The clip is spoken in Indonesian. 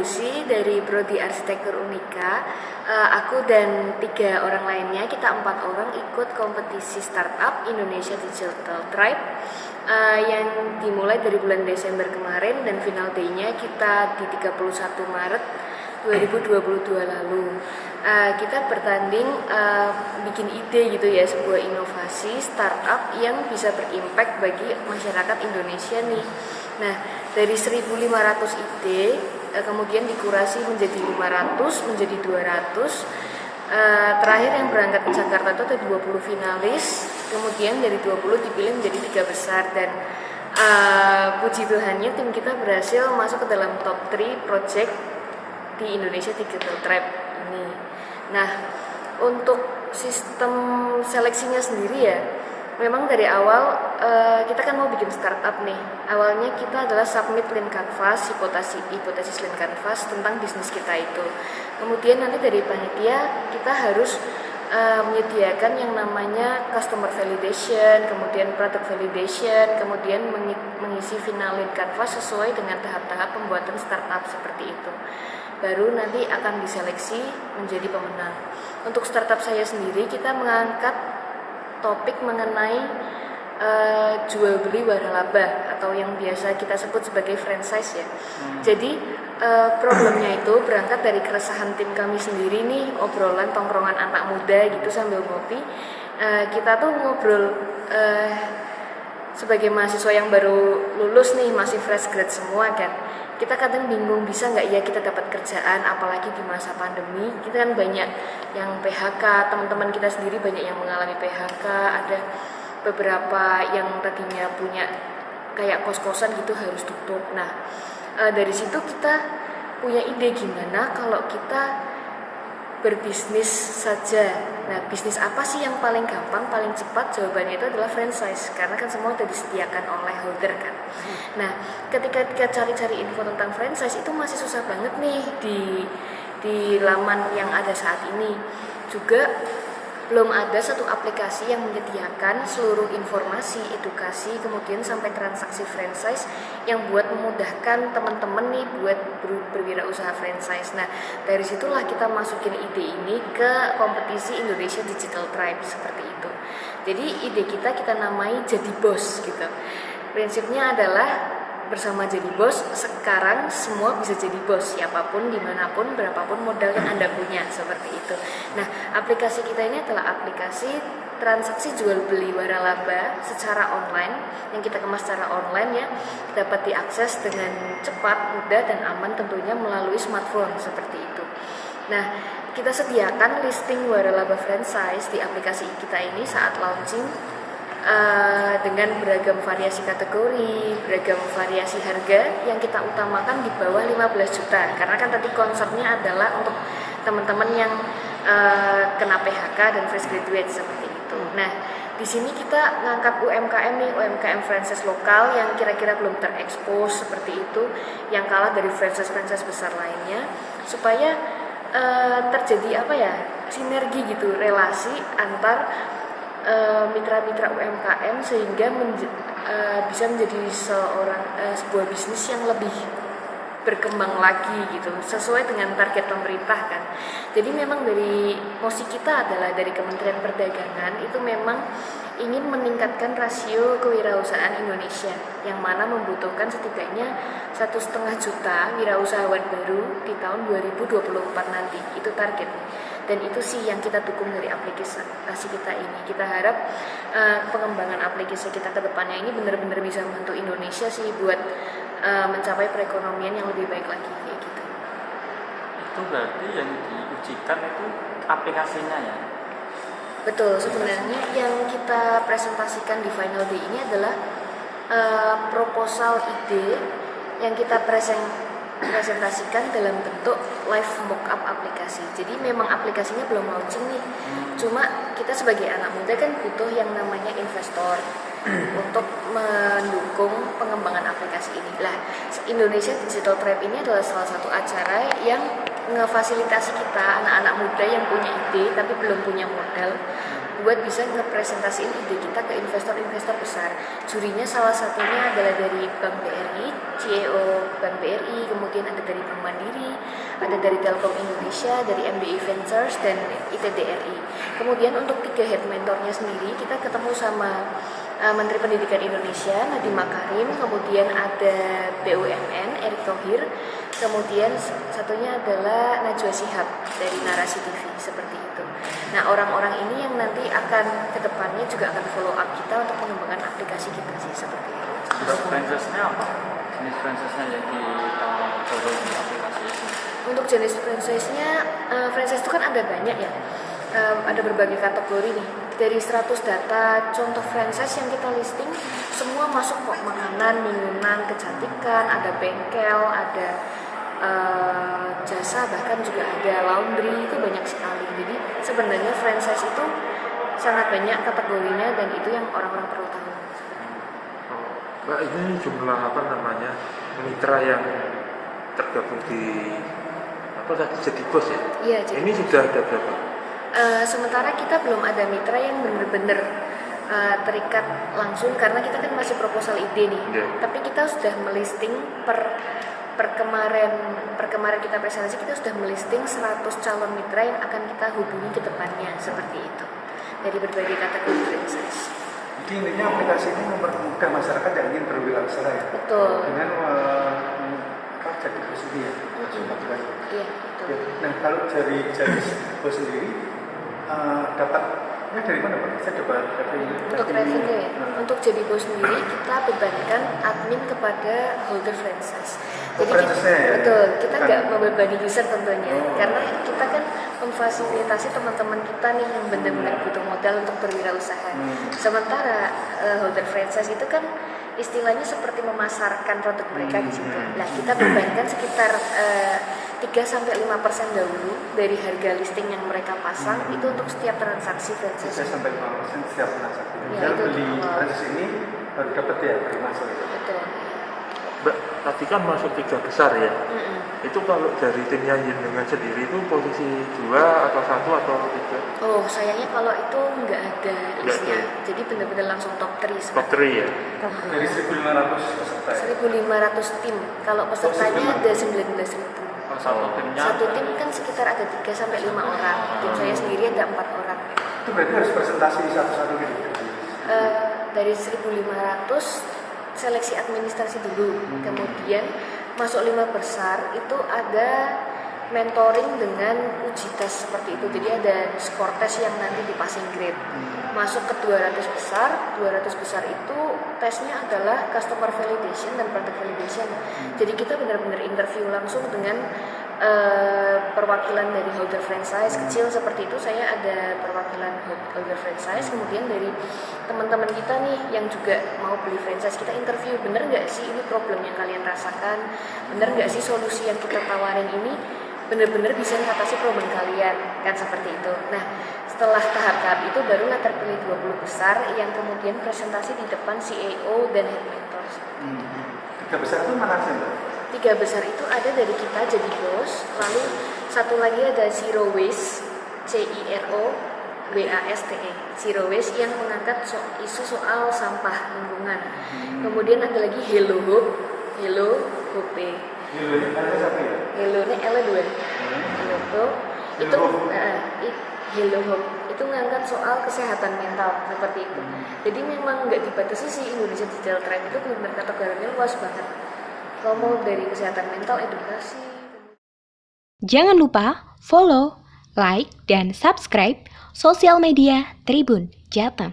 Lucy dari Prodi Arsitektur Unika. Aku dan 3 orang lainnya, kita 4 orang ikut kompetisi startup Indonesia Digital Tribe yang dimulai dari bulan Desember kemarin dan final day-nya kita di 31 Maret 2022 lalu. Kita bertanding bikin ide gitu ya, sebuah inovasi startup yang bisa berimpact bagi masyarakat Indonesia nih. Nah, dari 1.500 ide kemudian dikurasi menjadi 500, menjadi 200. Terakhir yang berangkat ke Jakarta itu ada 20 finalis, kemudian dari 20 dipilih menjadi 3 besar dan puji Tuhannya tim kita berhasil masuk ke dalam top 3 project di Indonesia Digital Tribe ini. Nah, untuk sistem seleksinya sendiri ya, memang dari awal kita kan mau bikin startup nih. Awalnya kita adalah submit lean canvas, hipotesis lean canvas tentang bisnis kita itu. Kemudian nanti dari panitia kita harus menyediakan yang namanya customer validation, kemudian product validation, kemudian mengisi final lean canvas sesuai dengan tahap-tahap pembuatan startup seperti itu. Baru nanti akan diseleksi menjadi pemenang. Untuk startup saya sendiri kita mengangkat topik mengenai jual beli waralaba atau yang biasa kita sebut sebagai franchise ya. Jadi problemnya itu berangkat dari keresahan tim kami sendiri nih, obrolan tongkrongan anak muda gitu sambil ngopi. Kita tuh ngobrol sebagai mahasiswa yang baru lulus nih, masih fresh grad semua kan. Kita kadang bingung bisa nggak ya kita dapat kerjaan, apalagi di masa pandemi. Kita kan banyak yang PHK, teman-teman kita sendiri banyak yang mengalami PHK, ada beberapa yang tadinya punya kayak kos-kosan gitu harus tutup. Nah, dari situ kita punya ide gimana kalau kita berbisnis saja. Nah, bisnis apa sih yang paling gampang, paling cepat? Jawabannya itu adalah franchise, karena kan semua sudah disediakan oleh holder kan. Nah, ketika kita cari-cari info tentang franchise itu masih susah banget nih di laman yang ada saat ini. Juga belum ada satu aplikasi yang menyediakan seluruh informasi, edukasi, kemudian sampai transaksi franchise yang buat memudahkan teman-teman nih buat berwirausaha franchise. Nah, dari situlah kita masukin ide ini ke kompetisi Indonesia Digital Tribe seperti itu. Jadi ide kita namai Jadi Bos gitu. Prinsipnya adalah bersama Jadi Bos, sekarang semua bisa jadi bos, siapapun, dimanapun, berapapun modal yang Anda punya, seperti itu. Nah, aplikasi kita ini adalah aplikasi transaksi jual beli waralaba secara online, yang kita kemas secara online ya, dapat diakses dengan cepat, mudah, dan aman tentunya melalui smartphone, seperti itu. Nah, kita sediakan listing waralaba franchise di aplikasi kita ini saat launching, dengan beragam variasi kategori, beragam variasi harga yang kita utamakan di bawah 15 juta. Karena kan tadi konsepnya adalah untuk teman-teman yang kena PHK dan fresh graduate seperti itu. Nah, di sini kita ngangkat UMKM nih, UMKM franchise lokal yang kira-kira belum terekspos seperti itu, yang kalah dari franchise-franchise besar lainnya, supaya terjadi sinergi gitu, relasi antar mitra-mitra UMKM sehingga bisa menjadi sebuah bisnis yang lebih berkembang lagi gitu, sesuai dengan target pemerintah kan. Jadi memang dari posisi kita adalah dari Kementerian Perdagangan itu memang ingin meningkatkan rasio kewirausahaan Indonesia, yang mana membutuhkan setidaknya 1,5 juta wirausahawan baru di tahun 2024 nanti. Itu target. Dan itu sih yang kita dukung dari aplikasi kita ini. Kita harap pengembangan aplikasi kita ke depannya ini benar-benar bisa membantu Indonesia sih buat mencapai perekonomian yang lebih baik lagi kayak gitu. Itu berarti yang diujikan itu aplikasinya ya? Betul, sebenarnya yang kita presentasikan di final day ini adalah proposal ide yang kita presentasikan dalam bentuk live mockup aplikasi. Jadi memang aplikasinya belum launching nih. Cuma kita sebagai anak muda kan butuh yang namanya investor untuk mendukung pengembangan aplikasi ini. Lah, Indonesia Digital Tribe ini adalah salah satu acara yang ngefasilitasi kita anak-anak muda yang punya ide tapi belum punya modal buat bisa ngepresentasiin ide kita ke investor-investor besar. Jurinya salah satunya adalah dari Bank BRI, CEO Bank BRI, kemudian ada dari Bank Mandiri, ada dari Telkom Indonesia, dari MBI Ventures, dan ITDRI. Kemudian untuk 3 head mentornya sendiri, kita ketemu sama Menteri Pendidikan Indonesia, Nadiem Makarim, kemudian ada BUMN, Erick Thohir, kemudian satunya adalah Najwa Shihab dari Narasi TV, seperti itu. Nah, orang-orang ini yang nanti akan kedepannya juga akan follow up kita untuk pengembangan aplikasi kita sih, seperti itu. Jenis franchise-nya apa? Jenis franchise-nya yang dicoba di aplikasi ini? Untuk jenis franchise-nya, franchise itu kan ada banyak ya. Ada berbagai kategori nih. Dari 100 data contoh franchise yang kita listing, semua masuk kok, makanan, minuman, kecantikan, ada bengkel, ada jasa, bahkan juga ada laundry, itu banyak sekali. Jadi sebenarnya franchise itu sangat banyak kategorinya dan itu yang orang-orang perlu tahu. Mbak, ini jumlah mitra yang tergabung di jadi bos ya? Iya, jadi ini sudah ada berapa? Sementara kita belum ada mitra yang benar-benar terikat langsung karena kita kan masih proposal ide nih. Yeah. Tapi kita sudah melisting per kemarin kita presentasi, kita sudah melisting 100 calon mitra yang akan kita hubungi ke depannya, seperti itu. Dari berbagai kategori franchise. Jadi intinya aplikasi ini mempermudah masyarakat yang ingin berwirausaha ya. Betul. Dengan jadi bos sendiri ya. Iya, betul. Ya. Nah, kalau dari bos sendiri dapatnya dari mana Pak? Saya coba Untuk revenue ya. Untuk jadi bos sendiri kita bebankan admin kepada holder franchise. Jadi betul, kita nggak membebani user tentunya, karena kita kan memfasilitasi teman-teman kita nih yang benar-benar butuh modal untuk berwirausaha. Sementara holder franchise itu kan istilahnya seperti memasarkan produk mereka di situ. Nah, kita bebankan sekitar 3-5% dahulu dari harga listing yang mereka pasang itu untuk setiap transaksi franchise. 3-5% setiap transaksi. Ya, dan beli franchise ini baru dapat ya, baru masuk itu. Betul. Mbak, tadi kan masuk 3 besar ya. Itu kalau dari timnya Jenengan sendiri itu posisi 2 atau 1 atau 3? Oh, sayangnya kalau itu nggak ada listnya. Jadi benar-benar langsung top 3. Top 3 ya? Dari 1.500 peserta ya? 1.500 tim. Kalau pesertanya ada 19.000. Kalau satu timnya? Satu tim kan sekitar ada 3-5 orang. Tim saya sendiri ada 4 orang. Itu berarti harus presentasi satu-satu gitu? Dari 1.500 seleksi administrasi dulu, kemudian masuk 5 besar itu ada mentoring dengan uji tes seperti itu. Jadi ada skor tes yang nanti di passing grade. Masuk ke 200 besar itu tesnya adalah customer validation dan product validation. Jadi kita benar-benar interview langsung dengan perwakilan dari holder franchise kecil seperti itu. Saya ada perwakilan holder franchise, kemudian dari teman-teman kita nih yang juga mau beli franchise, kita interview, bener nggak sih ini problem yang kalian rasakan, bener nggak sih solusi yang kita tawarin ini bener-bener bisa mengatasi problem kalian, kan seperti itu. Nah, setelah tahap-tahap itu barulah terpilih 20 besar yang kemudian presentasi di depan CEO dan head mentors. 3 besar itu mana sih Mbak? 3 besar itu ada dari kita jadi bos, lalu satu lagi ada Zero Waste, CIROWASTE, Zero Waste yang mengangkat isu soal sampah lingkungan. Kemudian ada lagi Hello Hope, Hello Hope. Hello ini ada satu ya? Hello ini L2. Hello Hope itu Hello Hope itu ngangkat soal kesehatan mental seperti itu. Jadi memang nggak dibatasi sih, Indonesia Digital Tribe itu benar-benar kategorinya luas banget. Kalau mau dari kesehatan mental, edukasi. Jangan lupa follow, like, dan subscribe sosial media Tribun Jateng.